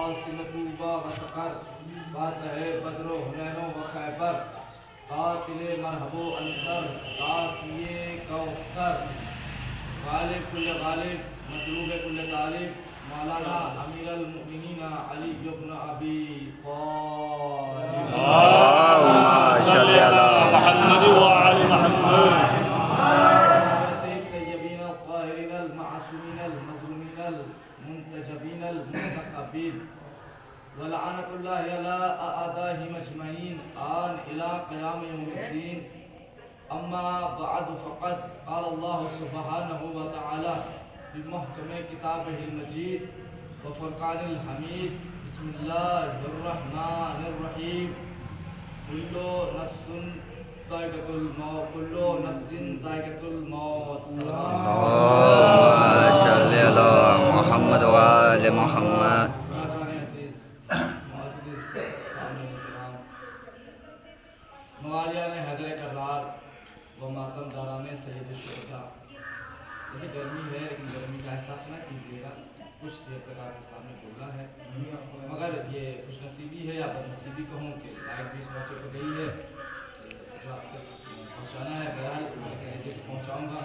عاصم طوبہ و سقر فاتح بدر و حنین و خیبر قاتل مرحب و انتر ساقی کوثر غالب کل غالب مطلوب کل طالب مولانا امیر المؤمنین علی بن ابی طالب اللهم صل علی محمد وعلى محمد الطيبين الطاهرين المعصومين المظلومين المنتجبين المنتخبين ولعنة الله على أعدائهم أجمعين آن إلى قيام يوم الدين أما بعد فقد قال الله سبحانه وتعالى في محكم كتابه المجيد وفرقان الحميد بسم الله الرحمن الرحيم كل نفس ذائقة الموت كل نفس ذائقة الموت اللهم صل علی محمد وآل محمد موالیان حیدر کرار و ماتم داران سید شہداء. دیکھیں گرمی ہے لیکن گرمی کا احساس نہ کیجیے گا، کچھ دیر تک آپ کے سامنے بولنا ہے، مگر یہ خوش نصیبی ہے یا بد نصیبی کہوں کہ لائٹ بھی اس موقع پہ گئی ہے جو آپ تک پہنچانا ہے. بہرحال میں کہنے سے پہنچاؤں گا.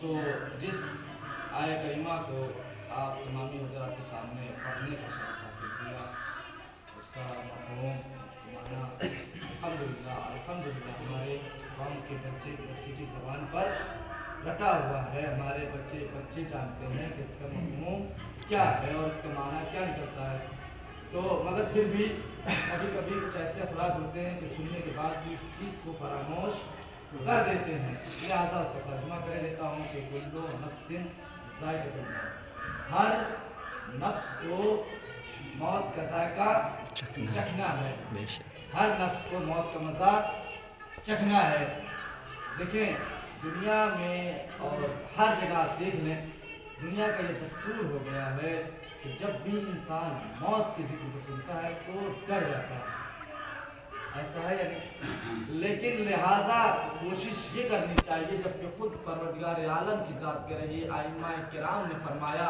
تو جس آیہ کریمہ کو آپ تمامی حضرات کے سامنے پڑھنے کا شرف حاصل کیا، اس کا مفہوم معنی الحمدللہ ہمارے قوم کے بچے کی زبان پر رٹا ہوا ہے. ہمارے بچے جانتے ہیں کہ اس کا مفہوم کیا ہے اور اس کا معنی کیا نکلتا ہے. تو مگر پھر بھی کبھی کبھی کچھ ایسے افراد ہوتے ہیں کہ سننے کے بعد بھی اس چیز کو فراموش کر دیتے ہیں. لہٰذا اس کا ترجمہ کر دیتا ہوں کہ کل نفس ذائقۃ الموت، ہر نفس کو موت کا ذائقہ چکھنا ہے، ہر نفس کو موت کا مزہ چکھنا ہے. دیکھیں دنیا میں اور ہر جگہ آپ دیکھ لیں، دنیا کا یہ دستور ہو گیا ہے کہ جب بھی انسان موت کے ذکر کو سنتا ہے تو ڈر جاتا ہے. ایسا ہے یا نہیں؟ لیکن لہٰذا کوشش یہ کرنی چاہیے، جبکہ خود پروردگار عالم کی ذات کہہ رہی ہے، ائمہ کرام نے فرمایا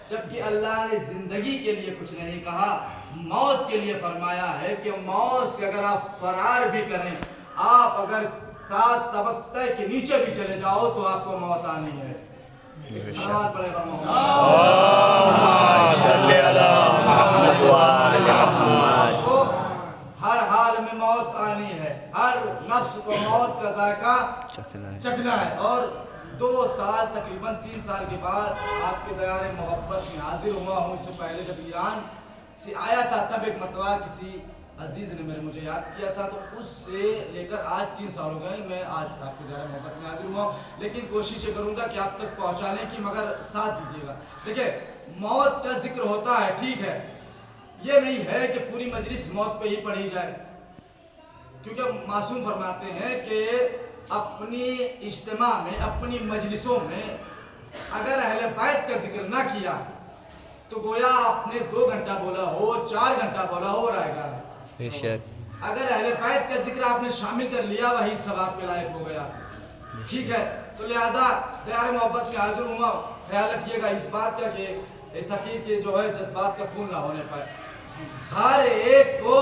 جبکہ اللہ نے زندگی کے لیے کچھ نہیں کہا، موت کے لیے فرمایا ہے کہ موت سے اگر آپ فرار بھی کریں، آپ اگر 7 طبقے کے نیچے بھی چلے جاؤ تو آپ کو موت آنی ہے. صلوات پڑھے اللهم صل علی محمد وآل محمد. ہر حال میں موت آنی ہے، ہر نفس کو موت کا ذائقہ چکھنا ہے. اور 2 سال تقریباً 3 سال کے بعد آپ کے دیار محبت میں حاضر ہوا ہوں. اس سے پہلے جب ایران سے آیا تھا تب ایک مرتبہ کسی عزیز نے مجھے یاد کیا تھا، تو اس سے لے کر آج 3 سال ہو گئے. میں آج آپ کے دیار محبت میں حاضر ہوا ہوں، لیکن کوشش یہ کروں گا کہ آپ تک پہنچانے کی، مگر ساتھ دیجیے گا. دیکھیں موت کا ذکر ہوتا ہے، ٹھیک ہے، یہ نہیں ہے کہ پوری مجلس موت پہ ہی پڑھی جائے، کیونکہ معصوم فرماتے ہیں کہ اپنی اجتماع میں، اپنی مجلسوں میں اگر اہل بیت کا ذکر نہ کیا تو گویا آپ نے 2 گھنٹہ بولا ہو، 4 گھنٹہ بولا ہو رائے گا. اگر اہل بیت کا ذکر آپ نے شامل کر لیا وہی ثواب کے لائق ہو گیا. ٹھیک ہے، تو لہذا دیار محبت میں حاضر ہوا. خیال رکھیے گا اس بات کا کہ اس حقیق کے جو ہے جذبات کا خون نہ ہونے پائے. ہر ایک کو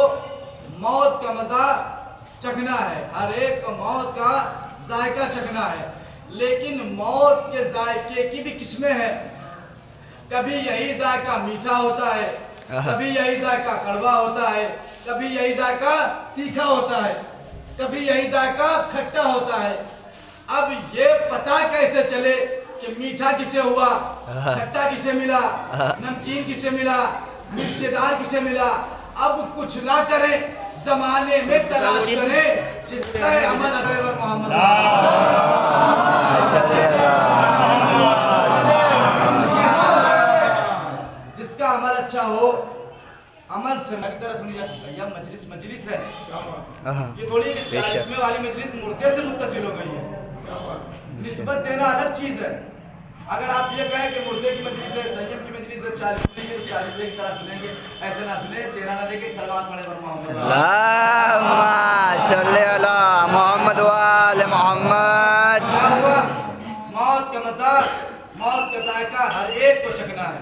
موت کا مزہ چکھنا ہے، ہر ایک کو موت کا ذائقہ چکھنا ہے. لیکن موت کے ذائقے کی بھی قسمیں ہیں. کبھی یہی ذائقہ میٹھا ہوتا ہے، کبھی یہی ذائقہ کڑوا ہوتا ہے، کبھی یہی ذائقہ تیکھا ہوتا ہے، کبھی یہی ذائقہ کھٹا ہوتا ہے. اب یہ پتہ کیسے چلے کہ میٹھا کسے ہوا، کھٹا کسے ملا، نمکین کسے ملا، مرچے دار کسے ملا؟ اب کچھ نہ کریں، زمانے میں تلاش کریں جس کا عمل اگر محمد جس کا عمل اچھا ہو، عمل سے مقدر سنی جاتی ہے. یہ مجلس ہے، یہ تھوڑی 40ویں والی مجلس مردے سے متصل ہو گئی ہے. نسبت دینا الگ چیز ہے. اگر آپ یہ کہیں کہ مردے کی مجلس ہے، سید کی مجلس ہے، 40ویں کی 40ویں کی طرح سنیں گے، ایسے نہ سنیں. چہرہ نہ دیکھیں، صلوات پڑھیں پر محمد. اللهم صل علی محمد وآل محمد. کیا ہوا؟ موت کا مزہ، موت کا ذائقہ ہر ایک کو چکھنا ہے.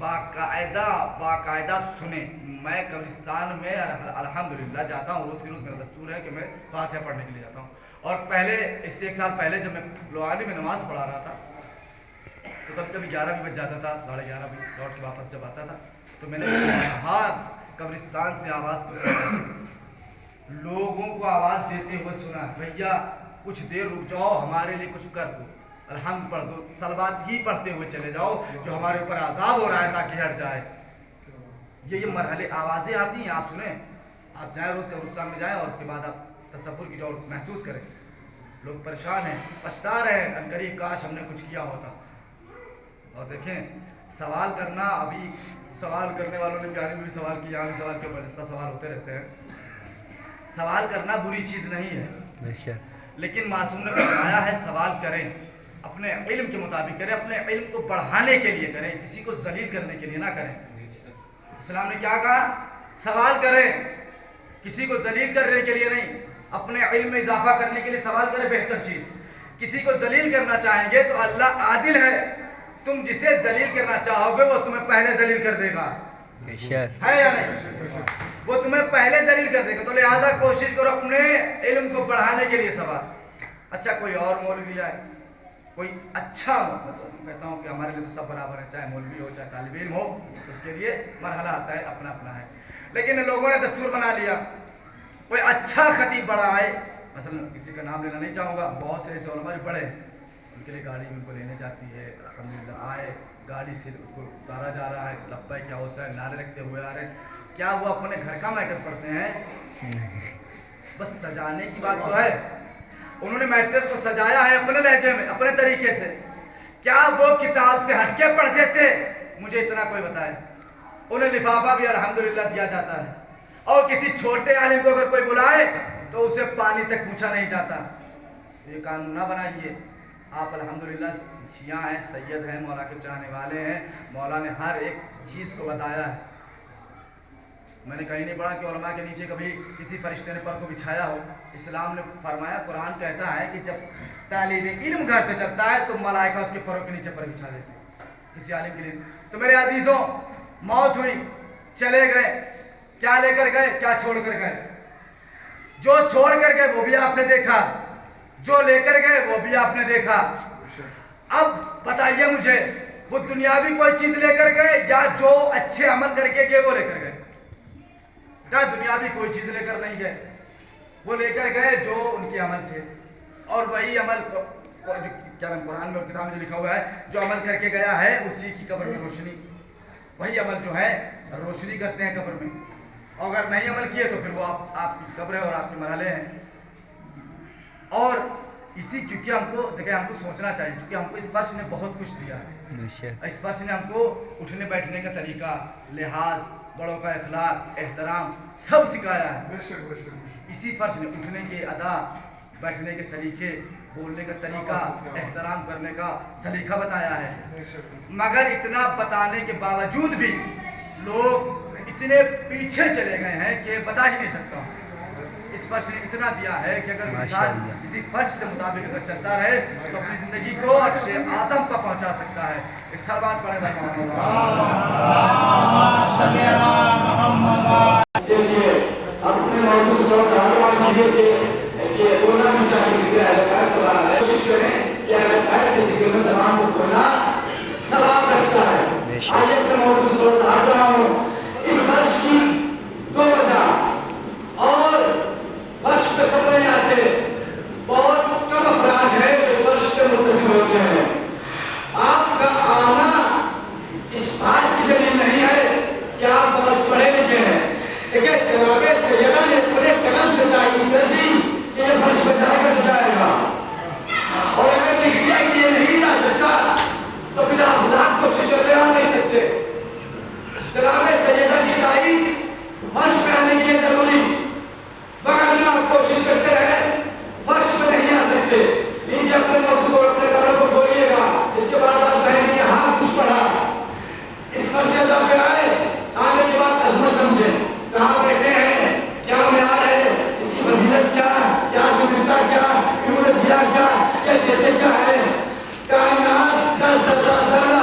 باقاعدہ سنیں. میں قبرستان میں الحمدللہ جاتا ہوں، روز کے روز میرا دستور ہے کہ میں فاتحہ پڑھنے کے لیے جاتا ہوں. اور پہلے اس سے 1 سال پہلے جب میں لوہانی میں نماز پڑھا رہا تھا تو کبھی کبھی 11 بھی بج جاتا تھا، 11:30 بجے لوٹ کے واپس جب آتا تھا تو میں نے ہاں قبرستان سے آواز کو سنا، لوگوں کو آواز دیتے ہوئے سنا، بھیا کچھ دیر رک جاؤ، ہمارے لیے کچھ کر دو، الحمد پڑھ دو، صلوات ہی پڑھتے ہوئے چلے جاؤ جو ہمارے اوپر عذاب ہو رہا ہے تاکہ ہٹ جائے. یہ مرحلے آوازیں آتی ہیں، آپ سنیں، آپ جائیں روز قبرستان میں جائیں اور اس کے بعد آپ تصور کی جو محسوس کریں. لوگ پریشان ہیں، پچھتا رہے ہیں، عنقریب کاش ہم نے کچھ کیا ہوتا. اور دیکھیں سوال کرنا، ابھی سوال کرنے والوں نے پیارے میں بھی سوال کیا، یہاں بھی سوال کے برجستہ سوال ہوتے رہتے ہیں. سوال کرنا بری چیز نہیں ہے، لیکن معصوم نے فرمایا ہے سوال کریں، اپنے علم کے مطابق کریں، اپنے علم کو بڑھانے کے لیے کریں، کسی کو ذلیل کرنے کے لیے نہ کریں. اسلام نے کیا کہا؟ سوال کریں، کسی کو ذلیل کرنے کے لیے نہیں، اپنے علم میں اضافہ کرنے کے لیے سوال کریں. بہتر چیز، کسی کو ذلیل کرنا چاہیں گے تو اللہ عادل ہے، تم جسے ذلیل کرنا چاہو گے وہ تمہیں پہلے ذلیل کر دے گا، ہے یا نہیں؟ وہ تمہیں پہلے ذلیل کر دے گا. تو لہذا کوشش کرو اپنے علم کو بڑھانے کے لیے سوال. اچھا کوئی اور مولوی آئے، کوئی اچھا کہتا ہوں کہ ہمارے لیے تو سب برابر ہے، چاہے مولوی ہو چاہے طالب علم ہو، اس کے لیے مرحلہ آتا ہے، اپنا اپنا ہے. لیکن لوگوں نے دستور بنا لیا کوئی اچھا خطیب بڑا آئے، مثلا کسی کا نام لینا نہیں چاہوں گا، بہت سے ایسے علماء جو بڑے ہیں، ان کے لیے گاڑی ان کو لینے جاتی ہے، الحمدللہ آئے گاڑی سے ان کو اتارا جا رہا ہے، لبیک یا حسین نعرے رکھتے ہوئے آ رہے ہیں. کیا وہ اپنے گھر کا میٹر پڑھتے ہیں؟ بس سجانے کی بات تو ہے، انہوں نے میٹر کو سجایا ہے اپنے لہجے میں، اپنے طریقے سے. کیا وہ کتاب سے ہٹ کے پڑھتے تھے؟ مجھے اتنا کوئی بتائے. انہیں لفافہ بھی الحمدللہ دیا جاتا ہے، اور کسی چھوٹے عالم کو اگر کوئی بلائے تو اسے پانی تک پوچھا نہیں جاتا. یہ قانون نہ بنائیے. آپ الحمدللہ شیعہ ہیں، سید ہیں، مولا کے چاہنے والے ہیں، مولا نے ہر ایک چیز کو بتایا ہے. میں نے کہیں نہیں پڑھا کہ علماء کے نیچے کبھی کسی فرشتے نے پر کو بچھایا ہو. اسلام نے فرمایا، قرآن کہتا ہے کہ جب طالب علم گھر سے چلتا ہے تو ملائکہ اس کے پروں کے نیچے پر بچھا دیتے ہیں کسی عالم کے لیے. تو میرے عزیزوں، موت ہوئی، چلے گئے، کیا لے کر گئے، کیا چھوڑ کر گئے؟ جو چھوڑ کر گئے وہ بھی آپ نے دیکھا، جو لے کر گئے وہ بھی آپ نے دیکھا. اب بتائیے مجھے، وہ دنیاوی کوئی چیز لے کر گئے یا جو اچھے عمل کر کے گئے وہ لے کر گئے؟ کیا دنیاوی کوئی چیز لے کر نہیں گئے؟ وہ لے کر گئے جو ان کے عمل تھے، اور وہی عمل کیا نام قرآن میں اور کتاب میں جو لکھا ہوا ہے، جو عمل کر کے گیا ہے اسی کی قبر میں روشنی، وہی عمل جو ہے روشنی کرتے ہیں قبر میں. اور اگر نہیں عمل کیے تو پھر وہ آپ کی قبر ہے اور آپ کے مرحلے ہیں. اور اسی کیونکہ ہم کو دیکھیں، ہم کو سوچنا چاہیے، کیونکہ ہم کو اس فرش نے بہت کچھ دیا ہے. اس فرش نے ہم کو اٹھنے بیٹھنے کا طریقہ، لحاظ، بڑوں کا اخلاق، احترام سب سکھایا ہے. اسی فرش نے اٹھنے کے ادا، بیٹھنے کے سلیقے، بولنے کا طریقہ، احترام کرنے کا سلیقہ بتایا ہے. مگر اتنا بتانے کے باوجود بھی لوگ اتنے پیچھے چلے گئے ہیں کہ بتا ہی نہیں سکتا. اس فرش نے اتنا دیا ہے کہ اگر انسان کسی فرش سے مطابق اگر چلتا رہے تو اپنی زندگی کو عرش اعظم پر پہنچا سکتا ہے. ایک سلوات پڑھے بھائی محمد اپنے موضوع کو سامنے کہ بولنا بھی چاہیے، کوشش کریں کہ اگر کسی کے مسلمان کو کھولنا ثواب رکھتا ہے. آج اپنے موضوع کو ساتھ رہا ہوں. اس فرش کی دو وجہ، اور فرش پہ سب نہیں آتے، بہت کم افراد ہیں جو فرش پہ متصل ہوتے ہیں. آپ کا آنا اس بات کی دلیل نہیں ہے کہ آپ بہت پڑھے لکھے ہیں. دیکھیں جناب سیدہ نے اپنے قلم سے تعین کر دی کہ یہ فرش پہ جائے گا تو جائے گا، اور اگر لکھ دیا کہ یہ نہیں جا سکتا تو پھر آپ لاکھ کوشش کر لے آ نہیں سکتے. جناب سیدہ کی تعین فرش پہ آنے کے لیے ضروری، مگر نہ آپ کوشش کرتے رہے فرش پہ نہیں آ سکتے. لیجیے اپنے موضوع کو، اپنے کاروں کو بولیے گا. اس کے بعد آپ کہیں کہ ہاں کچھ پڑھا. اس فرش پہ آئے، آنے کے بعد عظمت سمجھے، کہاں بیٹھے ہیں، کیا معیار ہے، اس کی فضیلت کیا، کیا سنتا کیا، کیوں نے دیا کیا، یہ دیتے کیا ہے. کائنات کا ذرہ ذرہ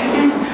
SP,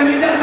MBBS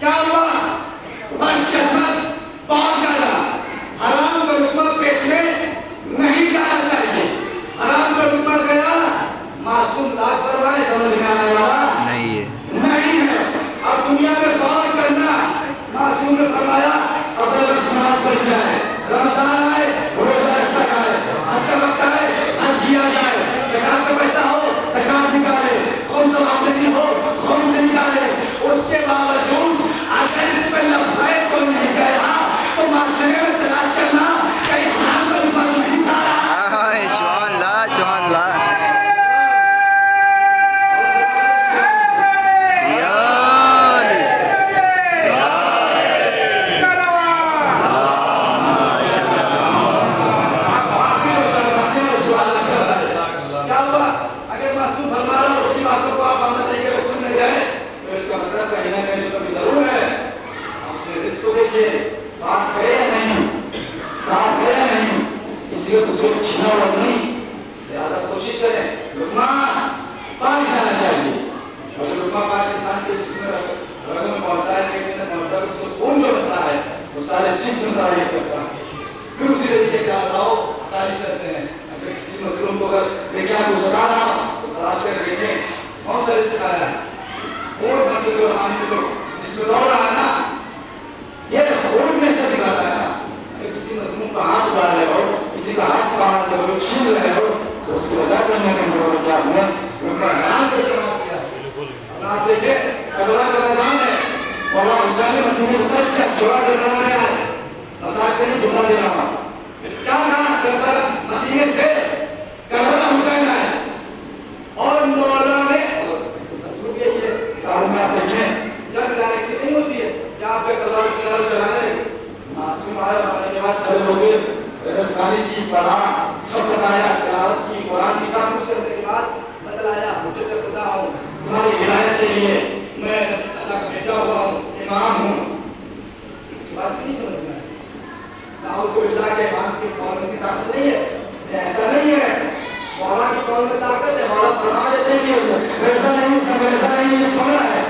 کیا ہوا؟ فرش کی عظمت بہت زیادہ. حرام کا لقمہ پیٹ میں نہیں جانا چاہیے. حرام کا لقمہ گیا معصوم لاکھ فرمائے سمجھ میں آنے والا نہیں ہے. نہیں ہے. اب دنیا میں غور کرنا. معصوم نے فرمایا اپنے وقت نماز پڑھی جائے, رمضان آئے روزہ رکھا جائے, حج کا وقت آئے حج کیا جائے, زکات کا پیسہ ہو زکات نکالے, خمس آمدنی ہو خمس نکالے. اس کے باوجود اگر اس پہ لبیک کوئی نہیں کہہ رہا تو معاشرے میں تلاش کرنا کہیں حرام کا لقمہ نہیں کھا رہا. سبحان اللہ سبحان اللہ. کوشش کریں لقمہ پانی کھانا چاہیے. اگر لقمہ پانی انسان کے جسم میں رگوں میں پہنچتا ہے, پیٹ میں پہنچتا ہے, اس کو خون جو بنتا ہے وہ سارے جسم میں ضائع کرتا ہے. پھر اسی طریقے سے آدھاؤ تعلیم چلتے ہیں. اگر کسی مظلوم کو اگر دیکھیں آپ کو سکھا رہا تو تلاش کر دیکھیں بہت سارے سکھایا ہے. خون بنتے جو آنے جو جس میں دوڑ رہا ہے نا, یہ خون میں سے دکھاتا ہے نا. اگر کسی مظلوم کا ہاتھ اڑا رہے ہو, کسی کا ہاتھ پاڑ رہے ہو, چھین رہے ہو, تو اس کی وجہ کرنے کے اندر کیا ہوا ان کا نام کا استعمال کیا. اب آپ دیکھیں کربلا کا میدان ہے, مولا حسین نے مدینے کو ترک کیا, چھوڑا کر رہا ہے مساق کے جملہ دے رہا ہوں. کیا کہا کربلا مدینے سے کربلا حسین آئے اور مولا نے دستور کے لیے کاروں میں آپ دیکھیں جنگ ڈائریکٹلی نہیں ہوتی ہے کہ آپ کے کربلا کو کنارے چلانے معصوم آئے ہونے کے بعد کھڑے ہو گئے, رسکانی کی پڑھا سب بتایا, تلاوت کی قرآن کی سب کچھ کرنے کے بعد بتلایا حجت خدا ہوں, تمہاری ہدایت کے لیے میں اللہ کا بھیجا ہوا ہوں, امام ہوں. اس کی بات نہیں سمجھ میں نعوذ باللہ کے امام کی قول کی طاقت نہیں ہے. ایسا نہیں ہے, مولا کی قول میں طاقت ہے. مولا فرما دیتے ہیں کہ ایسا نہیں ایسا نہیں یہ سونا ہے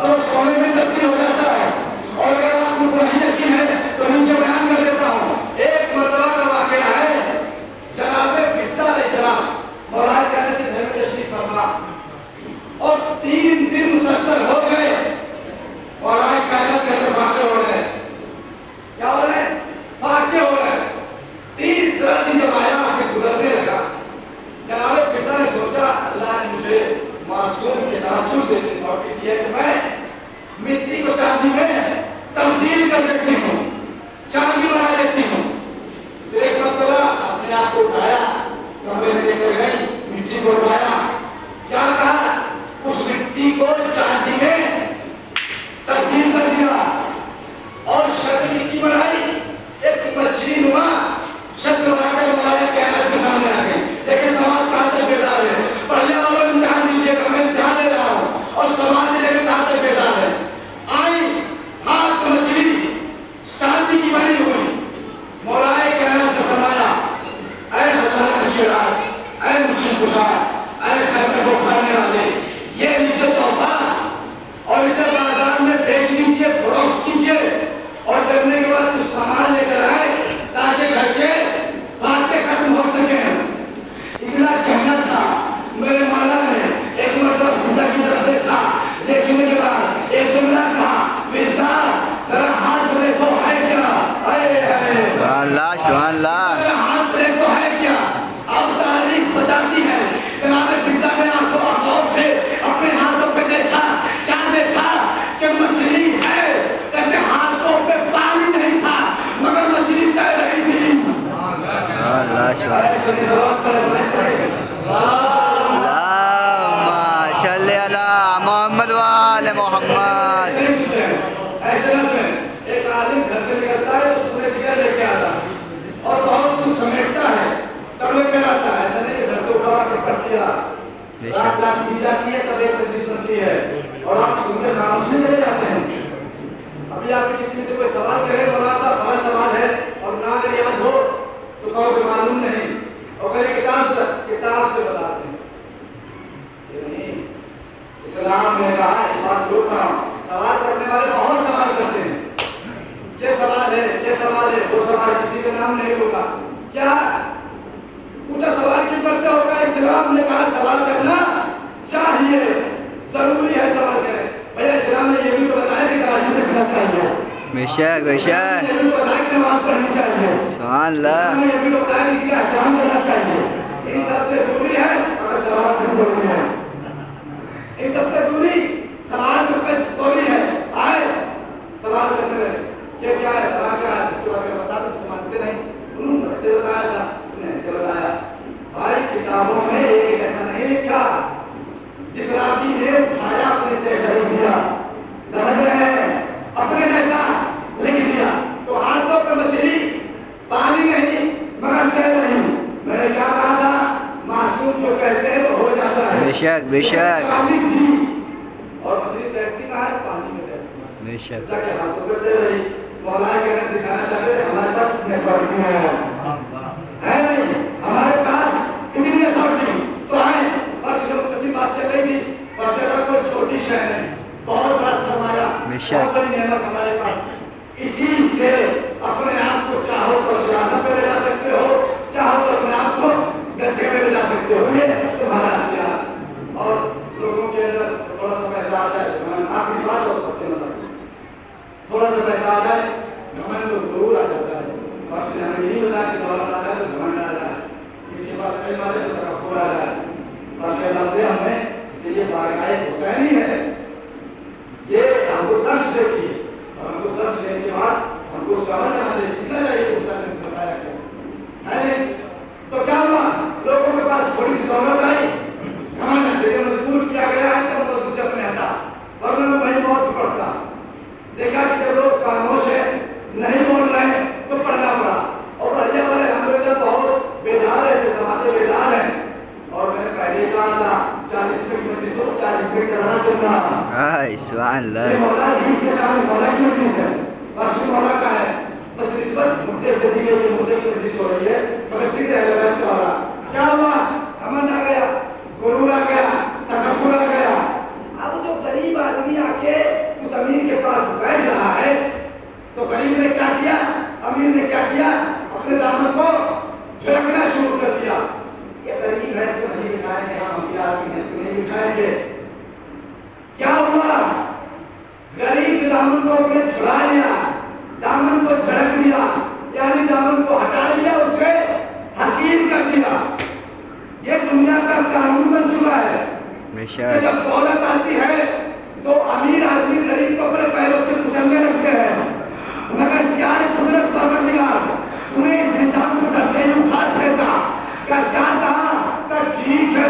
تو سونے میں تبدیل ہو جاتا ہے. اور اگر آپ کو نہیں یقین ہے تو نیچے بیان کر دیتا ہوں. ایک مرتبہ کا واقعہ ہے, جناب مرزا علیہ السلام مولا کہنے کے گھر میں تشریف فرما اور 3 دن مسلسل ہو گئے. مولا کائنات کے اندر واقع ہو رہے ہیں. کیا ہو رہے ہیں؟ واقع ہو رہے ہیں. 3 دن جب آیا آگے گزرنے لگا, جناب مرزا نے سوچا اللہ نے مجھے معصوم کے تاثر سے توفیق دی ہے کہ میں مٹی کو چاندی میں تبدیل کر دیتی ہوں, چاندی بنا دیتی ہوں. ایک مرتبہ اپنے آپ کو اٹھایا, کمرے میں لے کر گئی, مٹی کو اٹھایا, کیا کہا اس مٹی کو چاندی میں تبدیل کر دیا اور شکل اس کی بنائی ایک مچھلی نما شکل بنا کر مولا کائنات کے سامنے آ گئی. دیکھیں سماج کہاں تک بیدار ہے. پڑھنے والوں امتحان دیجیے گا, میں امتحان لے رہا ہوں اور سماج نے دیکھیں کہاں تک بیدار ہے. آئی ہاتھ مچھلی چاندی کی بنی ہوئی, مولا کائنات سے فرمایا اے ہزار مشکلات, اے مشکل گزار, اے خیبر کو کھانے والے, یہ نیچے تحفہ اور اسے بازار میں بیچ دیجیے, فروخت کیجیے اور کرنے کے بعد کچھ سامان لے کر آئے تاکہ گھر کے باتیں ختم ہو سکیں. اتنا کہنا تھا. میرے مولا نے ایک مرتبہ مرزا کی طرف دیکھا, دیکھنے کے بعد ایک جملہ کہا, مرزا ذرا ہاتھ دیکھو ہے کیا. سبحان اللہ سبحان اللہ. ہاتھ دیکھو ہے کیا. اب تاریخ بتاتی ہے جناب مرزا نے آنکھوں غور سے اپنے ہاتھوں پہ دیکھا. کیا دیکھا کہ مچھلی ہے, کہتے ہاتھوں پہ پانی نہیں تھا مگر مچھلی تیر رہی تھی. سبحان اللہ اللہم صلی علی محمد و آل محمد. ایسے ایک آدمی گھر سے نکلتا ہے تو پورے جگر لے کے آتا ہے اور بہت کچھ سمیٹتا ہے تب لے کر آتا ہے. ایسا نہیں کہ گھر سے اٹھا کر پڑھ دیا, رات کی جاتی ہے تب ایک تجویز بنتی ہے اور آپ ان کے خاموش نہیں چلے جاتے ہیں. ابھی آپ کسی سے کوئی سوال کرے, مولانا صاحب بڑا سوال ہے اور نہ اگر یاد ہو تو کہو کہ معلوم نہیں, اور کہے کتاب سے بتاتے ہیں. نہیں, اسلام نے کہا اس بات روک رہا ہوں سوال کرنے والے بہت سوال کرتے ہیں، یہ سوال ہے، یہ سوال ہے، وہ سوال، کسی کا نام نہیں ہوگا. کیا پوچھا سوال کیوں کرتے ہو؟ کا اسلام نے کہا سوال کرنا چاہیے، ضروری ہے سوال کریں. بھیا اسلام نے یہ بھی تو بتایا کہ تعلیم رکھنا چاہیے، بے شک بے شک، یہ بھی تو بتایا کہ نماز پڑھنی چاہیے، سبحان اللہ. یہ بھی تو بتایا کسی کا احترام کرنا چاہیے. ان سب سے ضروری ہے اور سوال بھی ضروری ہے. ان سب سے ضروری سوال ضروری ہے. آئے سوال کرتے رہے، یہ کیا ہے، سوال کیا ہے، اس کے بارے میں بتا دو. تو مانتے نہیں، انہوں نے ایسے بتایا تھا، انہیں ایسے بتایا. بھائی کتابوں میں ایک ایسا نہیں لکھا، جس راوی نے اٹھایا اپنے جیسا ہی دیا، سمجھ رہے ہیں، اپنے جیسا لکھ دیا. تو ہاتھوں پہ مچھلی پانی نہیں مگر تیر نہیں. میں نے کیا کہا تھا، معصوم جو کہتے ہیں وہ ہو جاتا ہے. بے شک بے شک چاندی تھی اور مچھلی تیرتی کہاں ہے، پانی میں تیرتی ہے. بے شک. جیسا کہ ہاتھوں پہ تیر رہی. مولا کہنا دکھانا چاہتے ہیں ہمارے پاس اتنی اتھارٹی ہے نہیں، ہمارے پاس اتنی اتھارٹی. تو آئے فرش جب کسی بات چل رہی تھی، فرش کا کوئی چھوٹی شہر ہے، بہت بڑا سرمایہ، بہت بڑی نعمت ہمارے پاس. اسی سے اپنے آپ کو چاہو تو شہادت میں لے جا سکتے ہو، چاہو تو اپنے آپ کو گڈھے میں لے جا سکتے ہو. یہ تمہارا اختیار. اور لوگوں کے اندر تھوڑا سا پیسہ آ جائے، آخری بات اور تھوڑا سا پیسہ آ جائے گھمنڈ تو ضرور آ جاتا ہے. فرش نے ہمیں یہی بتایا کہ دولت آ جائے تو گھمنڈ آ جائے، اس کے پاس علم آ جائے تو تکبر آ جائے. فرش اللہ سے ہمیں کہ یہ بارگاہ حسینی ہے، یہ ہم کو درس دیتی ہے، اور ہم کو درس دینے کے بعد ہم کو اس کا عمل کرنا چاہیے، سیکھنا چاہیے کہ حسین نے بتایا کیا ہے نہیں. تو کیا ہوا، لوگوں کے پاس تھوڑی سی دولت آئی، گھمنڈ لیکن مجبور کیا گیا ہے تب وہ اسے اپنے ہٹا، ورنہ میں وہی موت پڑتا. دیکھا کہ جب لوگ خاموش ہیں، نہیں بول رہے ہیں تو پڑھنا پڑا. اور پڑھنے والے الحمدللہ بہت بیدار ہے، جو سماجی بیدار ہیں. اور میں نے پہلے کہا تھا 40 منٹ مجلس ہو، 40 منٹ کا سن رہا. سبحان یہ اللہ. مولا حدیث کے سامنے مولا کی مجلس ہے، فرش مولا کا ہے، بس نسبت مردے سے دی گئی، مردے کی مجلس ہو رہی ہے، مگر ذکر اہل بیت کا ہو رہا. کیا ہوا، امن آ گیا، غرور آ گیا، تکبر آ گیا. اب جو غریب آدمی آ کے اس امیر کے پاس بیٹھ رہا ہے، تو غریب نے کیا کیا، امیر نے کیا کیا، اپنے دامن کو جھڑکنا شروع کر دیا. یہ غریب ہے، اس کو نہیں بٹھائیں گے، ہم امیر آدمی ہیں، اس کو نہیں بٹھائیں گے. کیا ہوا، غریب سے دامن کو اپنے چھڑا لیا، دامن کو جھڑک دیا، یعنی دامن کو ہٹا لیا، اسے حقیر کر دیا. یہ دنیا کا قانون بن چکا ہے کہ جب دولت آتی ہے تو امیر آدمی غریب کو اپنے پیروں سے کچلنے لگتے ہیں. مگر کیا ہے قدرت پروردگار، تمہیں اس نظام کو ڈرتے ہی اکھاڑ پھینکا. کیا کہا کہ ٹھیک ہے،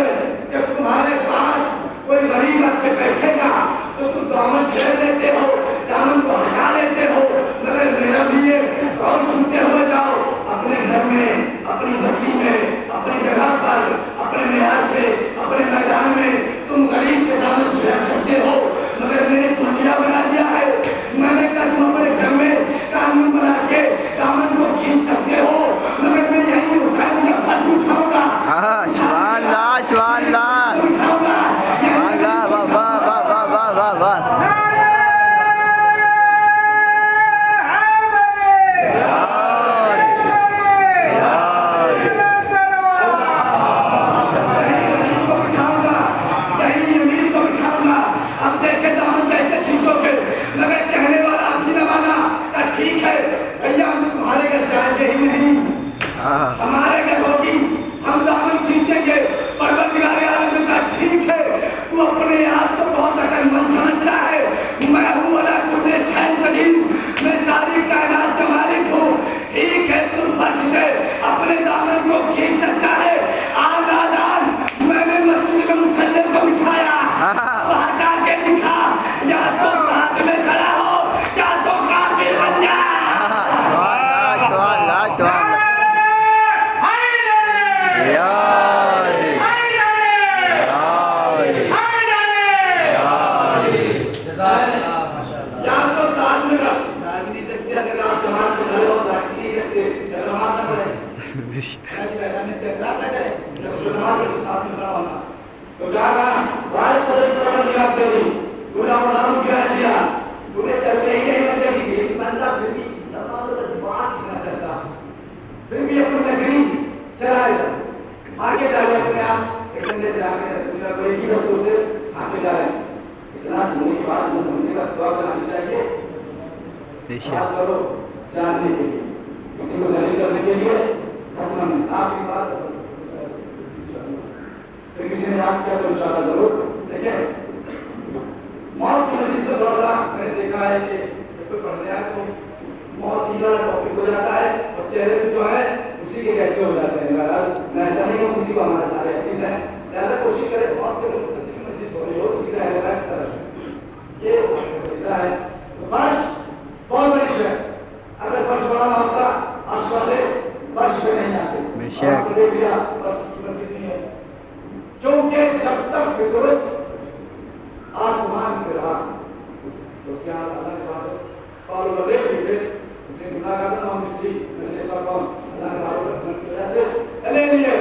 جب تمہارے پاس کوئی غریب آ کے بیٹھے گا تو تم دامن چھیڑ لیتے ہو، دامن کو ہٹا لیتے ہو. مگر میرا بھی یہ قول سنتے ہوئے جاؤ، اپنے گھر میں، اپنی بستی میں، اپنی جگہ پر، اپنے معیار سے، اپنے میدان میں تم غریب سے دامن چھیڑ سکتے ہو. مگر میں نے کلیا بنا دیا ہے، میں نے کہا تم اپنے گھر میں قانون بنا کے دامن کو کھینچ سکتے ہو. مگر میں یہی حسین کا فرض اٹھاؤں گا، سبحان اللہ سبحان اللہ اٹھاؤں گا. سبحان اللہ. واہ واہ واہ واہ واہ واہ واہ. اب دیکھیں دامن کیسے کھینچو گے. مگر کہنے والا آپ کی نہ مانا، کہ ٹھیک ہے بھیا ہم تمہارے گھر جائیں گے ہی نہیں، ہمارے گھر ہوگی، ہم دامن کھینچیں گے. پروردگار عالم نے کہا ٹھیک ہے، تو اپنے آپ کو بہت عقل مند سمجھتا ہے، میں ہوں علی کل شیء قدیر، میں ساری کائنات کا مالک ہوں. ٹھیک ہے، تم فرش سے اپنے دامن کو کھینچ سکتا ہے. آن میں نے مسجد میں مصلی کو بچھایا، ہٹا کے دکھا، یا تو ساتھ میں کھڑا ہو یا تو کافر بن جا. سبحان اللہ سبحان اللہ. یا تو ساتھ میں رکھ، جا بھی نہیں سکتے اگر آپ جماعت میں کھڑے ہو، بیٹھ نہیں سکتے، جب نماز نہ پڑھیں، اعتراض نہ کریں، جب نماز کے ساتھ میں کھڑا ہونا. تو کیا کہا، بھائی قدرت پروردگار تیری، تم نے اولاد کو گرا دیا، تمہیں چل رہی ہے بندے کی لیکن بندہ پھر بھی مسلمانوں کا دماغ کتنا چلتا، پھر بھی اپنی لکڑی چلائے گا، آگے جا رہے اپنے آپ ایک بندے سے آگے دنیا کو ایک ہی رسول سے آگے جا رہے ہیں. اتنا سننے کے بعد سمجھنے کا دعا کرانی چاہیے. بات کرو جاننے کے لیے، کسی کو ذلیل کرنے کے لیے حتماً آپ کی بات پھر کسی نے یاد کیا تو انشاءاللہ ضرور دیکھیں. موت کی مجلس میں تھوڑا سا میں نے دیکھا ہے کہ کوئی پڑھنے آئے تو موت ہی والا ٹاپک ہو جاتا ہے اور چہرے پہ جو ہے اسی کے کیسے ہو جاتے ہیں. میں ایسا نہیں ہوں کسی کو ہمارے سارے حدیث ہیں، لہٰذا کوشش کرے بہت سے لوگ کسی بھی مجلس ہو رہی ہو اس کی رہنمائی کی طرف یہ ہے. فرش بہت بڑی شے، اگر فرش بڑھانا ہوتا عرش والے فرش پہ نہیں آتے. آپ نے دیکھ لیا فرش کی قیمت کتنی ہے، کیونکہ جب تک فطرت آسمان پہ رہا تو کیا اللہ نے بات قالوا لو دیکھ لیتے اس نے گناہ کا تھا ہم اس لیے میں نے سب کام اللہ نے بات کی وجہ سے لے لیے.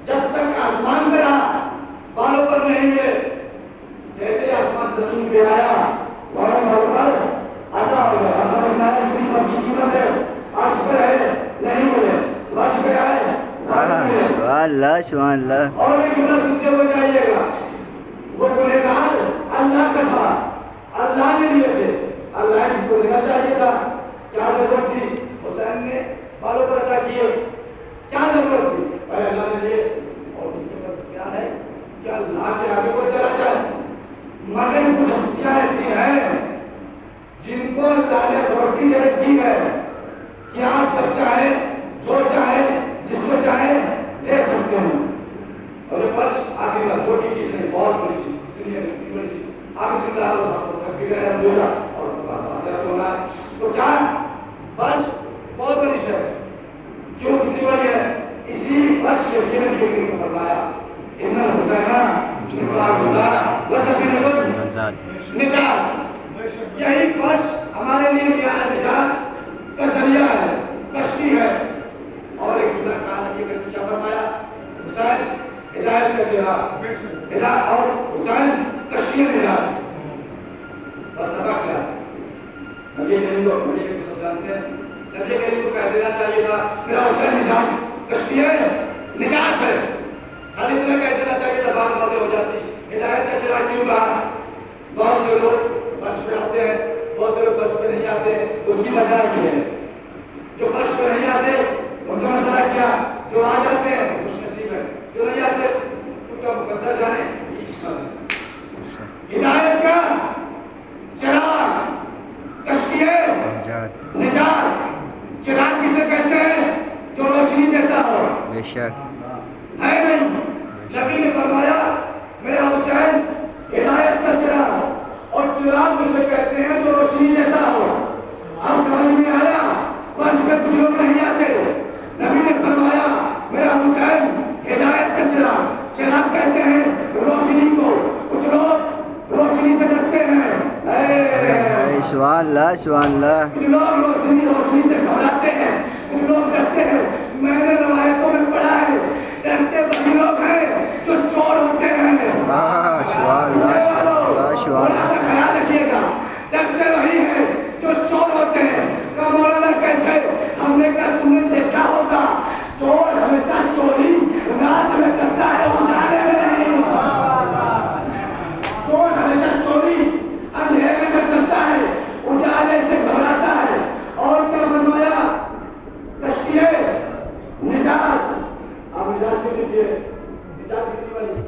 جب تک آسمان پہ رہا بالوں پر نہیں ملے، جیسے آسمان زمین پہ آیا بالوں پر عطا ہو گیا. آسمان میں آیا اتنی فرش کی قیمت ہے، عرش پہ ہے نہیں ملے، فرش پہ آئے سبحان اللہ سبحان اللہ. اور ایک جملہ سنتے ہوئے جائیے گا، وہ گنہگار اللہ کا تھا، اللہ نے لیے تھے، اللہ نے کو لینا چاہیے تھا. کیا ضرورت تھی حسین نے بالوں پر عطا کیے، کیا ضرورت تھی؟ بھائی اللہ نے لیے اور اس کے پاس کیا ہے کہ اللہ کے آگے کو چلا جائے. مگر کچھ ہستیاں ایسی ہیں جن کو اللہ نے اتھارٹی دے رکھی ہے کہ آپ جب چاہے جو چاہے جس کو چاہے دے سکتے ہیں. اور یہ فرش آخری بات چھوٹی چیز نہیں، بہت بڑی چیز، اس لیے بڑی چیز آخری دن اللہ کو تھک بھی گئے الحمدللہ اور ہونا ہے. تو کیا فرش بہت بڑی شے ہے. کیوں کتنی بڑی ہے؟ اسی فرش کے لیے نبی کریم نے فرمایا ان الحسین مصباح الہدی وسفینۃ النجات. یہی فرش ہمارے لیے کیا ہے؟ نجات کا ذریعہ ہے، کشتی ہے. اور ایک جملہ کہا نبی کریم نے کیا فرمایا؟ حسین ہدایت کا چہرہ، ہدایت اور حسین کشتی نجات. فلسفہ کیا؟ نبی کریم کو سب جانتے ہیں، نبی کریم کو کہہ دینا چاہیے تھا میرا حسین نجات کشتی ہے، نجات ہے. خالی اتنا کہہ دینا چاہیے تھا، بات واضح ہو جاتی. ہدایت کا چہرہ کیوں کہا؟ بہت سے لوگ فرش پہ آتے ہیں، بہت سے لوگ فرش پہ نہیں آتے. اس کی وجہ یہ ہے جو فرش پہ نہیں آتے ان کا مسئلہ کیا، جو آ جاتے ہیں خوش نصیب ہے، جو نہیں آتے ان کا مقدر جانے کی قسمت ہے. ہدایت کا چراغ کشتی ہے نجات. چراغ کسے کہتے ہیں؟ جو روشنی دیتا ہو. بے شک ہے نہیں. نبی نے فرمایا میرا حسین ہدایت کا چراغ، اور چراغ اسے کہتے ہیں جو روشنی دیتا ہو. اب سمجھ میں آیا؟ فرش پہ کچھ لوگ نہیں آتے. نبی نے فرمایا میرا حسین ہدایت کا چراغ. چراغ کہتے ہیں روشنی کو. کچھ لوگ روشنی سے ڈرتے ہیں، سبحان اللہ سبحان اللہ. کچھ لوگ روشنی سے گھبراتے ہیں، کچھ لوگ ڈرتے ہیں. میں نے روایتوں میں پڑھا ہے ڈرتے وہی لوگ ہیں جو چور ہوتے ہیں. سبحان اللہ سبحان اللہ. خیال رکھیے گا، ڈرتے وہی ہیں جو چور ہوتے ہیں. کہ مولانا کیسے؟ ہم نے کہا تم نے دیکھا ہوگا چور ہمیشہ چوری رات میں کرتا ہے، اجالے میں نہیں. چور ہمیشہ چوری اندھیرے میں کرتا ہے، اجالے سے گھبراتا ہے. اور کیا فرمایا؟ کشتی ہے نجات. آپ نجات سے لیجیے، نجات کتنی بڑی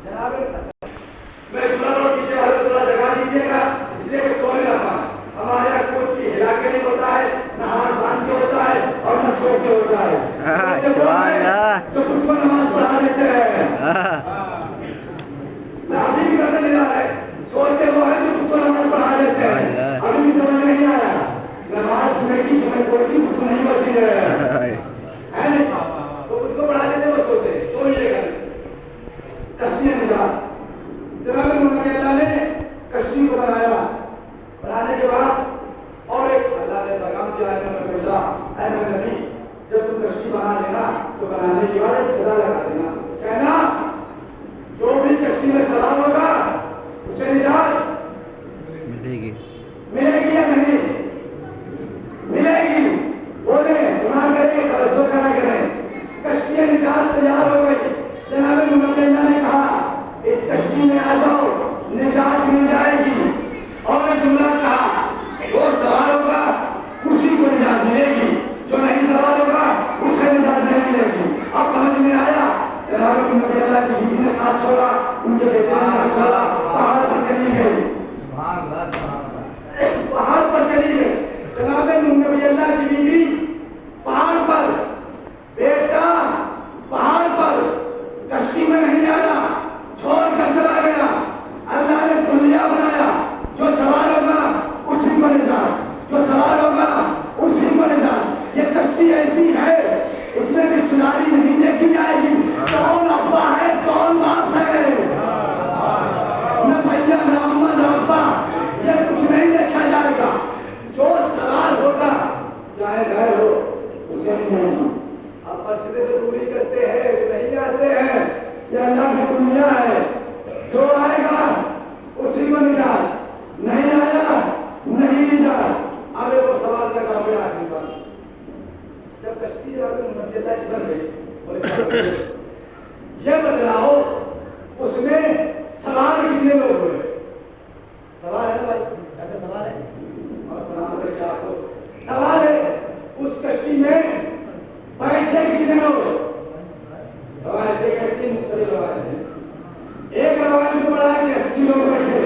جناب. میں تھوڑا پیچھے والے تھوڑا جگہ دیجیے گا اس لیے کہ سونے لگا. ہمارے یہاں کوئی کی ہلا کے نہیں ہوتا ہے، نہ ہاتھ باندھ کے ہوتا ہے اور نہ سو کے ہوتا ہے. سبحان اللہ. جو خود کو نماز پڑھا دیتے ہیں، میں ابھی بھی کرنے نہیں آ رہے. سوچتے وہ ہیں جو خود کو نماز پڑھا دیتے ہیں. ابھی بھی سمجھ نہیں آیا. نماز میں کی سمجھ کوئی خود کو نہیں ہوتی ہے نہیں. وہ خود کو پڑھا دیتے وہ سوتے. سوئیے گا کشتی نجات. جناب اللہ نے کشتی کو بنایا. بنانے کے بعد اور ایک اللہ نے پیغام دیا ہے اے نبی جب تم کشتی بنا لینا تو بنانے کے بعد ایک سزا لگا دینا. کہنا جو بھی کشتی میں سوار ہوگا اسے نجات کائنات تیار ہو گئی. جناب نبی اللہ نے کہا اس کشتی میں آ جاؤ نجات مل جائے گی. اور جملہ کہا وہ سوار ہوگا اسی کو نجات ملے گی, جو نہیں سوار ہوگا اسے نجات نہیں ملے گی. اب سمجھ میں آیا. جناب نبی اللہ کی بیوی نے ساتھ چھوڑا, ان کے بیٹے نے ساتھ چھوڑا, پہاڑ پر چلی گئی. پہاڑ پر چلی گئی. جناب نبی اللہ کی بیوی پہاڑ پر, بیٹا پہاڑ پر, کشتی میں نہیں آیا, چھوڑ کر چلا گیا. اللہ نے کلیہ بنایا, جو سوار ہوگا اسی کو نجات, جو سوار ہوگا اسی کو نجات. یہ کشتی ایسی ہے اس میں رشتہ داری نہیں دیکھی جائے گی, کون ابا ہے کون باپ ہے, نہ بھیا نہ اما نہ ابا, یہ کچھ نہیں دیکھا جائے گا. جو سوار ہوگا چاہے گھر ہو اسے نہیں. آپ فرشتے تو پوری کرتے ہیں نہیں آتے ہیں, یہ اللہ کی دنیا ہے. جو آئے گا اسی کو نجات, نہیں آیا نہیں نجات. آگے وہ سوال لگا ہوا آخری بات. جب کشتی اللہ کی بن گئی اور یہ بدلاؤ اس میں سوال کتنے لوگ ہوئے؟ سوال ہے نا بھائی, کیا سوال ہے؟ اور سلام کر کے آپ کو سوال ہے اس کشتی میں بیٹھے کتنے لوگ؟ روایتیں کہتی مختلف روایتیں. ایک روایت میں پڑھا کہ 80 لوگ بیٹھے,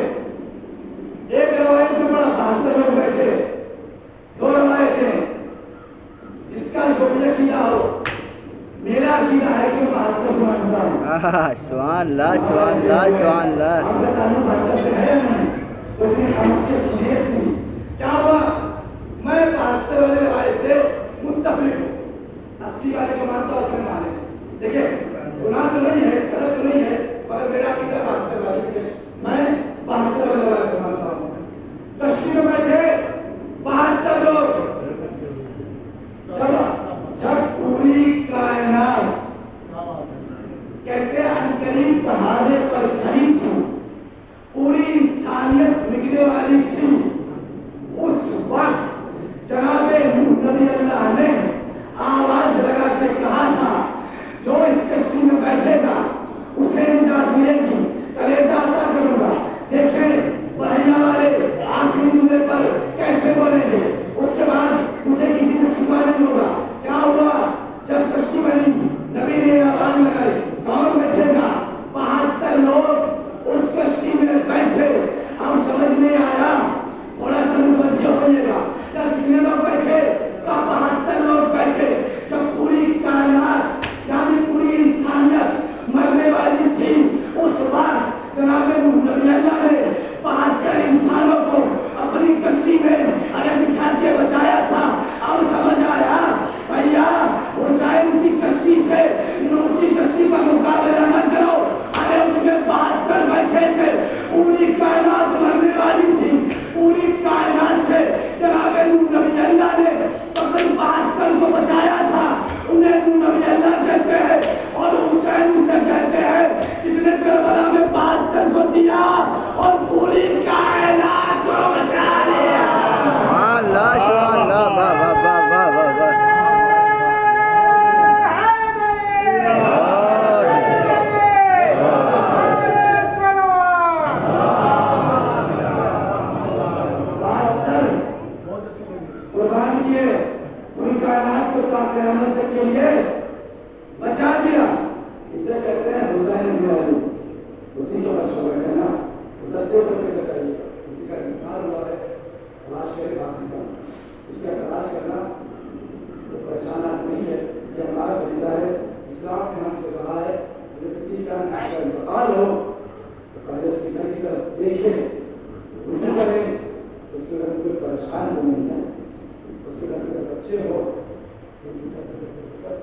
ایک روایت میں پڑھا 72 لوگ بیٹھے. دو روایتیں, جس کا جو بھی عقیدہ ہو. میرا عقیدہ ہے کہ 72 کو مانتا ہوں. سبحان اللہ سبحان اللہ سبحان اللہ. ہم کا تعلق 72 سے ہے نہیں, تو اتنی خاموشی اچھی نیت تھی. کیا ہوا, میں 72 والے روایت سے متفق ہوں, 80 والے کو مانتا ہوں اپنے مانے. دیکھیں گناہ تو نہیں ہے, غلط تو نہیں ہے, مگر میرا عقیدہ 72 والے, میں 72 والے روایت کو مانتا ہوں. کشتی میں بیٹھے 72 لوگ. جب پوری کائنات کہتے عنقریب پہاڑے پر کھڑی تھی, پوری انسانیت نکلنے والی تھی, اس وقت جناب نوح نبی اللہ نے آواز لگا کے کہا تھا جو اس کشتی میں بیٹھے گا اسے نجات ملے گی, کلیجہ عطا کروں گا. دیکھیں بڑھیا والے آخری جملے پر کیسے بولیں گے. اس کے بعد مجھے کسی سے شکوا نہیں ہوگا. کیا ہوا, جب کشتی بنی نبی نے آواز لگائی کون بیٹھے گا, 72 لوگ اس کشتی میں بیٹھے. اب سمجھ میں آیا, تھوڑا سا متوجہ ہوئیے گا. جب کتنے لوگ بیٹھے, 72 لوگ بیٹھے. جب پوری کائنات یعنی پوری انسانیت مرنے والی تھی, اس وقت جناب نبی اللہ نے 72 انسانوں کو اپنی کشتی میں ارے بٹھا کے بچایا تھا. اب سمجھ آیا بھیا, حسین کی کشتی سے نوح کی کشتی کا مقابلہ نہ کرو. ارے اس میں 72 بیٹھے تھے, پوری کائنات مرنے والی تھی. پوری کائنات سے جناب نوح نبی اللہ نے فقط 72 کو بچایا تھا. انہیں نوح نبی اللہ کہتے ہیں اور حسین اسے کہتے ہیں جس نے کربلا میں 72 کو دیا اور پوری کائنات کو بچا لیا. سبحان اللہ سبحان اللہ. واہ واہ واہ واہ واہ واہ. قربان کیے, پوری کائنات کو قیامت تک کے لیے بچا دیا. اسے کہتے ہیں حسین بن علی. اسی کو مشہور ہے نا, دستے پر کے بتائیے اسی کا انکار ہوا ہے. تلاش کرے باقی کا, اس کا تلاش کرنا تو پریشانات نہیں ہے. یہ ہمارا طریقہ ہے. اسلام نے ہم سے کہا ہے کہ کسی کا انتقال ہو تو پہلے اس کی گھر کی طرف دیکھیں, رجوع کریں. اس کے گھر کوئی پریشان تو نہیں ہے, اس کے گھر کے بچے ہو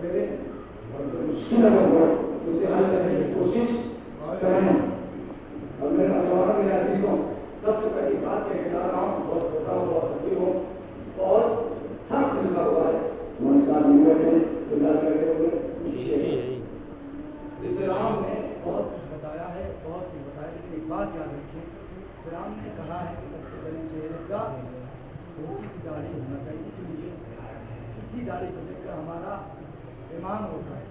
کریں اور جو مشکل اگر ہو اسے حل کرنے کی کوشش کریں. اور میرے نوجوانوں میرے عزیزوں, سب سے پہلی بات یہ کہہ رہا ہوں, بہت چھوٹا ہوں بہت حقیق ہوں, بہت سخت لکھا ہوا ہے. ہمارے ساتھ نہیں بیٹھے گزار کرتے ہوئے اسلام نے بہت کچھ بتایا ہے, بہت کچھ بتایا, لیکن ایک بات یاد رکھیں, اسلام نے کہا ہے کہ سب سے پہلے چہرے کا چھوٹی سی داڑھی ہونا چاہیے. اسی لیے اسی داڑھی کو دیکھ کر ہمارا ایمان ہوتا ہے.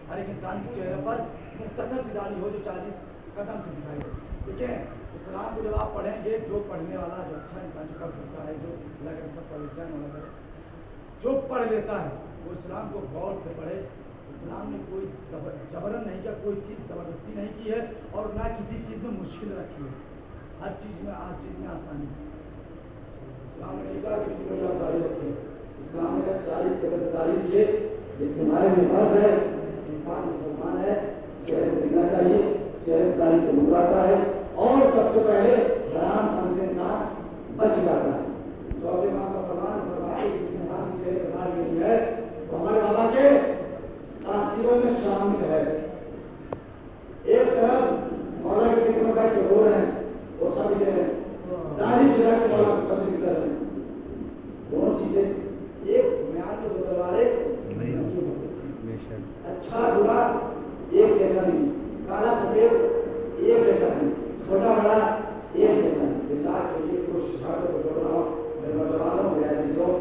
ہر ایک انسان کے چہرے پر مختصر سی داڑھی ہو جو 40 قدم سے دکھائی دے. ٹھیک ہے. اسلام کو جب آپ پڑھیں گے, جو پڑھنے والا جو اچھا انسان جو پڑھ سکتا ہے, جو اللہ کا سب پڑھ جائے والا کرے, جو پڑھ لیتا ہے وہ اسلام کو غور سے پڑھے. اسلام نے کوئی جبرن نہیں کیا, کوئی چیز زبردستی نہیں کی ہے, اور نہ کسی چیز میں مشکل رکھی ہے. ہر چیز میں آسانی ہے. اسلام نے کہا کہ بڑی داڑھی رکھی ہے. اسلام نے 40 قدر داڑھی دیے. لیکن ہمارے لباس ہے, انسان مسلمان ہے, چہرے کو دکھنا چاہیے, چہرے داڑھی سے دور آتا ہے, اور سب سے پہلے حرام کام سے انسان بچ جاتا ہے. چوتھے ماہ کا فرمان فرمایا کہ جس انسان کی چہرے داڑھی نہیں ہے تو ہمارے بابا کے تاثیروں میں شامل ہے. ایک طرف مولا کے ذکر میں بیٹھ کے رو رہے ہیں, اور سب کہہ رہے ہیں داڑھی چھڑا کے مولا کو تصویر کر رہے ہیں. دونوں چیزیں ایک میعاد کے دو تلواریں اچھا برا ایک جیسا نہیں, کالا سفید ایک جیسا نہیں, چھوٹا بڑا ایک جیسا نہیں. اللہ کے لیے کوشش کرو تو جو رہا میرے نوجوانوں میرے عزیزوں,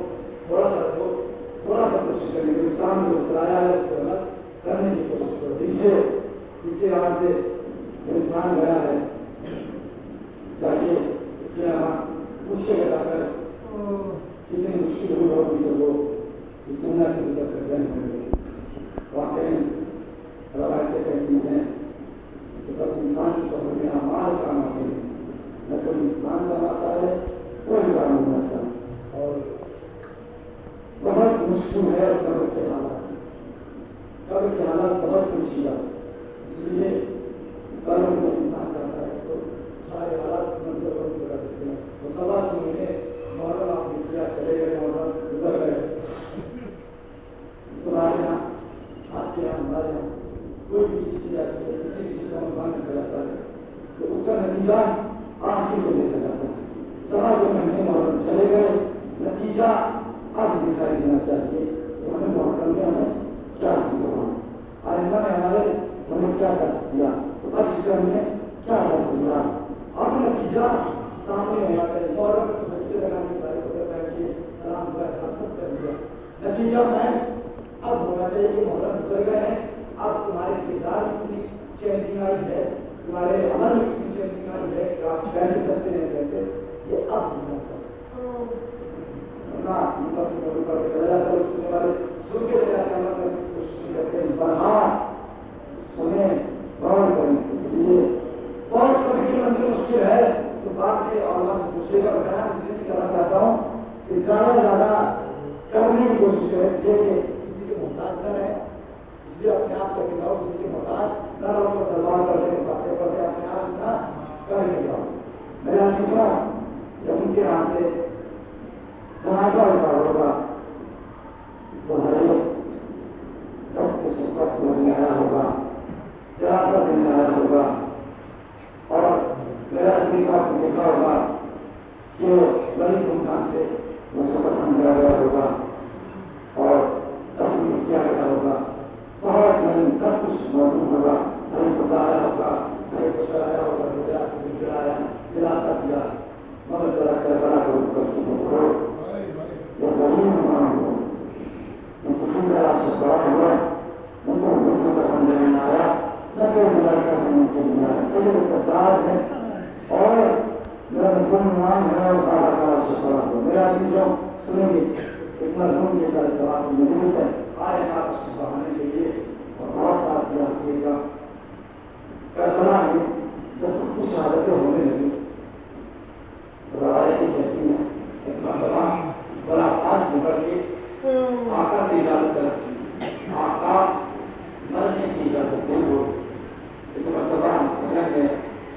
تھوڑا سا کوشش کریں گے. اسلام جو بتایا ہے اس کو غلط کرنے کی کوشش کرو. دیکھیے اس کے بعد سے انسان گیا ہے, چاہیے اس کے علاوہ مشکل ادا کر کتنی مشکل ہوئی ہوگی تو وہ اس دنیا سے گزر کر جائیں گے. واقعی روایتیں کہتی ہیں کہ بس انسان کی قبر میں اعمال کام آتے ہیں, نہ کوئی انسان کام آتا ہے, کوئی کام نہیں آتا. اور بہت مشکل ہے قبر کے حالات, قبر کے حالات بہت مشکل ہے. اس لیے قبر میں انسان کرتا ہے تو سارے حالات منظر پر گزر دیتے ہیں. وہ سوا مہینے محرم آپ نے کیا, چلے گئے, محرم گزر گئے. تمہارے یہاں آپ کے یہاں ہمارے یہاں کوئی بھی چیز کی جاتی ہے, کسی بھی چیز کا مقام کیا جاتا ہے تو اس کا نتیجہ آخر کو دیکھا جاتا ہے. سوا جو مہینے محرم چلے گئے, نتیجہ اب دکھائی دینا چاہیے کہ ہمیں محرم میں ہمیں کیا سیکھا, آئندہ میں ہمیں کیا درس دیا, اس ہم نے کیا درس دیا. اب نتیجہ سامنے ہونا چاہیے. محرم میں تو سجدے لگانے والے بیٹھ کے سلام دعا سب کر دیا, نتیجہ میں اب ہونا چاہیے کہ محرم گزر گئے ہیں, اب تمہارے کردار میں کتنی چینجنگ آئی ہے, تمہارے عمل میں کتنی چینجنگ آئی ہے کہ آپ کیسے چلتے ہیں کیسے, یہ اب ہونا چاہیے. سن کے کوشش کرتے ہیں بڑھا سنیں غور کریں. اس لیے بہت کبھی کی منزل مشکل ہے تو بعد میں اور اللہ سے پوچھے گا. میں اس لیے کہنا چاہتا ہوں کہ زیادہ سے زیادہ کرنے کی کوشش کریں, اس لیے کہ کسی کے محتاج نہ رہیں, اس لیے اپنے آپ کو کہاؤ کسی کے محتاج نہ رہو, کو سلوار کرنے باتیں کرتے اپنے آپ نہ کر کے جاؤ. میرا سکھا جب ان کے یہاں سے جنازہ اٹھا ہوگا تو ہر ایک دس کے سفر میں آیا ہوگا, جنازہ دینے آیا ہوگا, اور میرا سکھا کو دیکھا ہوگا کہ بڑی دھوم سے وہ سفر سمجھا گیا ہوگا اور تفریح کیا گیا ہوگا. بہت نہیں سب کچھ موجود ہوگا, ہمیں بتایا ہوگا, ہمیں کچھ کرایا ہوگا, گرایا دلاسا کیا, مگر ذرا کر بڑا کرو یہ غریب مان ہو, میں کسی طرح سے بڑا ہوا, نہ کوئی دوسرے کا بندے میں آیا, نہ کوئی دلاسا کرنے کے لیے آیا. سب سرکار ہے اور میرا مسلمان ہے اور بابا کا شکر ہو. میرا چیزوں سنیں گے اتنا ضرور کے ساتھ جواب مجلس ہے آئے آپ کو بڑھانے کے لیے اور بہت ساتھ دیا کیے گا. کربلا میں جب سب کچھ شہادتیں ہونے لگی روایتیں کہتی ہیں ایک مرتبہ بڑا پاس نکل کے آقا سے اجازت کرتی, آقا مرنے کی اجازت دے دو. ایک مرتبہ نے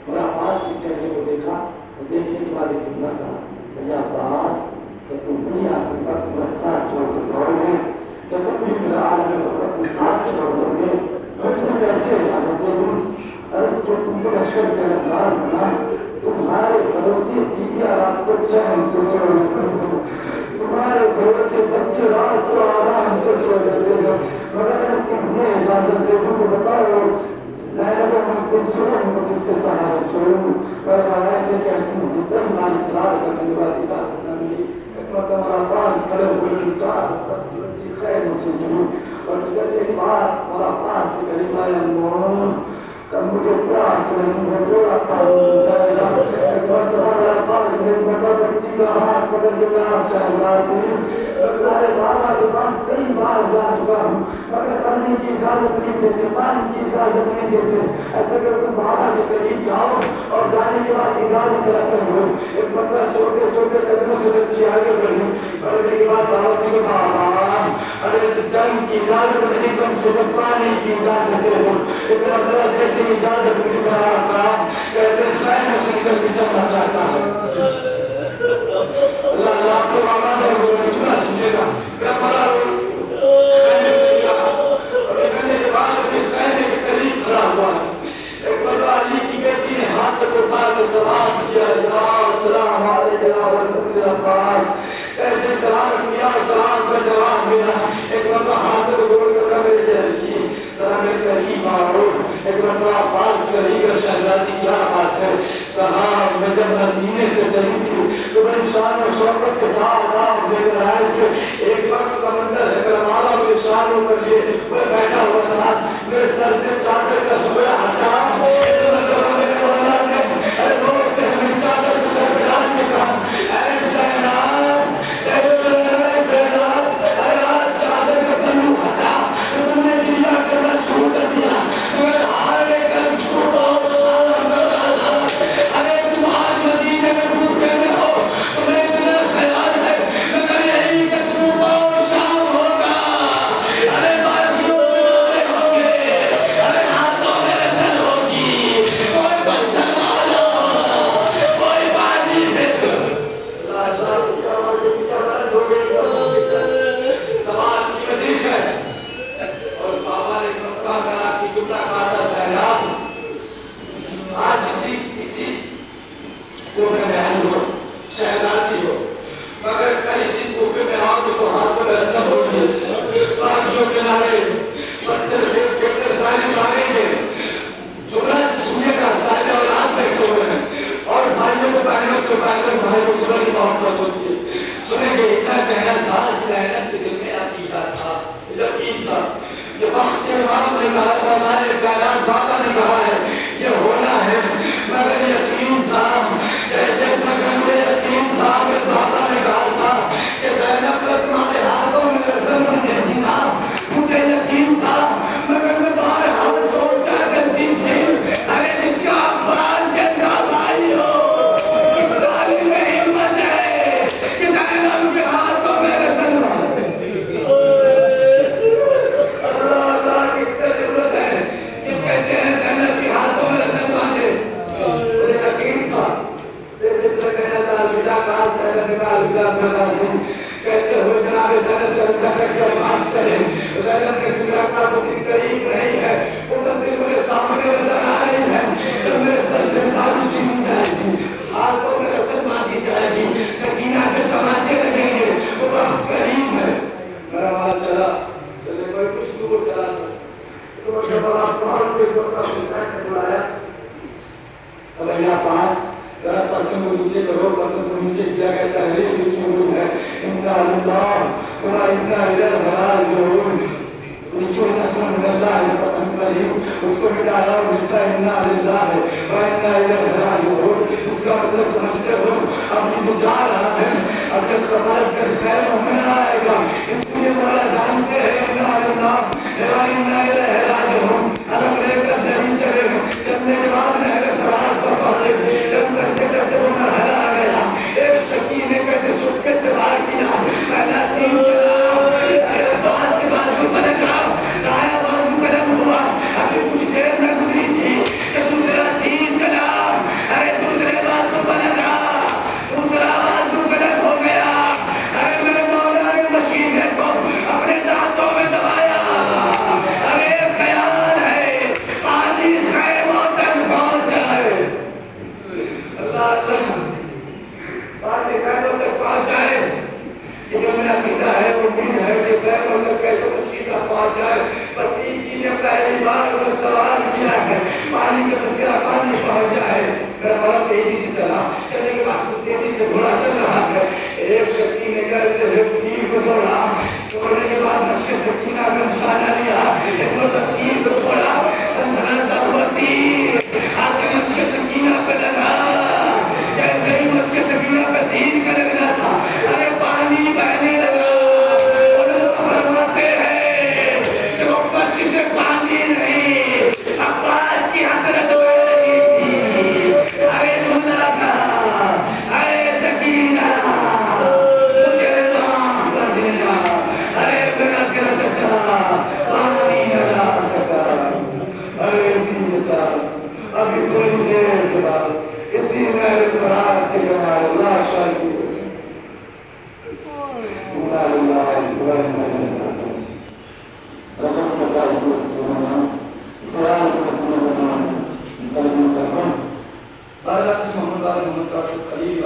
بڑا پاس کی چہرے کو دیکھا اور دیکھنے کے بعد ایک جملہ کہا, بھیا پاس کہ تم دنیا کے وقت میں ساتھ چھوڑ کے دوڑ گے, کہ تم بھی میرا عالم وقت میں ساتھ چھوڑ دو گے, تو تم کیسے اجازت دے دوں. ارے جو تم کو لشکر کے نظار بنا, تمہارے پڑوسی بیویاں رات کو چین سے سو رہے, تمہارے گھر سے بچے رات کو آرام سے سو رہے ہیں, مگر تمہیں اجازت دے دوں تو بتاؤ زینب میں کچھ کو کس کے سہارے چھوڑوں. پر روایتیں کہتی ہوں کہ تم ناصرار کرنے والی اجازت نہ ملی. ایک مرتبہ پاس کھڑے ہوئے چار بچی خیر سے ضرور اور جب یہ بات ہمارا پاس مگر پڑھنے کی اجازت نہیں دیتے، پانی کی اجازت نہیں دیتے. ایسا کہ تم بابا کے قریب جاؤ اور جانے کے بعد اجازت کرتے ہو. ایک بندہ چھوٹے چھوٹے قدموں سے بچی آگے بڑھی، پڑھنے کے بعد بابا سے بابا ارے جنگ کی اجازت نہیں، کم سے کم پانی کی اجازت دے دو. اتنا بڑا جیسے اجازت مل رہا تھا کہتے خیر میں سے کر کے چلنا چاہتا ہے. اللہ اللہ آپ کو بابا نے چنا سمجھے گا کیا بڑا ہاتھ کو اٹھا کے سلام کیا، یا السلام علیکم یا رسول اللہ. ایسے سلام کیا، سلام کا جواب ملا. ایک مرتبہ ہاتھ کو جوڑ کر کہا میرے جلدی ذرا میرے قریب آؤ. ایک مرتبہ پاس کری گا شہزادی کیا بات ہے. کہا میں جب مدینے سے چلی تھی تو بڑی شان و شوکت کے ساتھ آپ لے کر آئے تھے. ایک وقت کا منظر ہے کرمالا میرے شانوں پر لیے وہ بیٹھا ہوا تھا. میرے سر سے چادر کا سویا ہٹا تیزی سے گھوڑا چل رہا